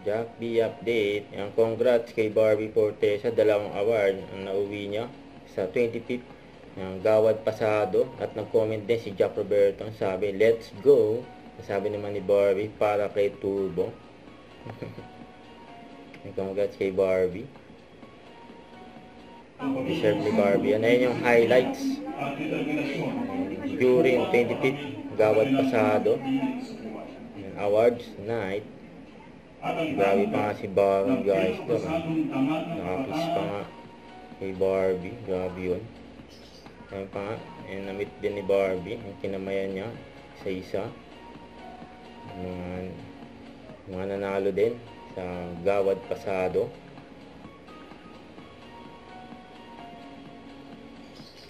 Jack B update. Ang congrats kay Barbie Fortesa, dalawang award ang nauwi niya sa 25th ng Gawad Pasado. At nag-comment din si Jack Roberto, sabi, let's go. Sabi naman ni Barbie, para kay Turbo. Congrats kay Barbie. Deserve ni Barbie. Ano yun yung highlights during 25th Gawad Pasado awards night. Grabe pa nga si Barbie, guys. Nakakiss pa nga kay Barbie. Grabe yun. Ayun pa nga. Ayun, na-meet din ni Barbie. Yung kinamayan niya isa-isa. Mga nanalo din sa Gawad Pasado.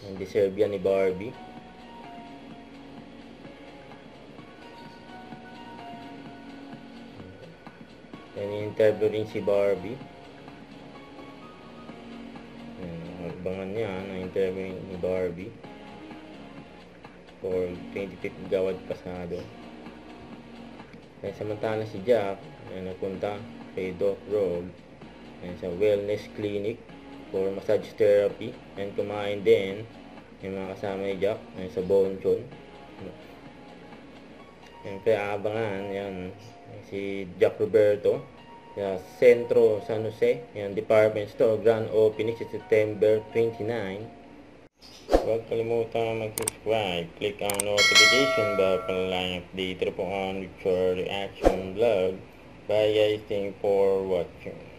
Ang deserve yan ni Barbie. Ini-interview rin si Barbie. Abangan niya na interview ni Barbie for 25th Gawad Pasado. Kaya samantala si Jack ay napunta kay Doc Rob sa wellness clinic for massage therapy, and kumain din yung mga kasama ni Jack sa Bonchon. Kaya abangan yan si Jack Roberto sa Centro San Jose, yung department store, grand opening sa September 29. Huwag kalimutan mag-subscribe, click ang notification bell para lang update po on your reaction vlog. Bye guys, thank you for watching.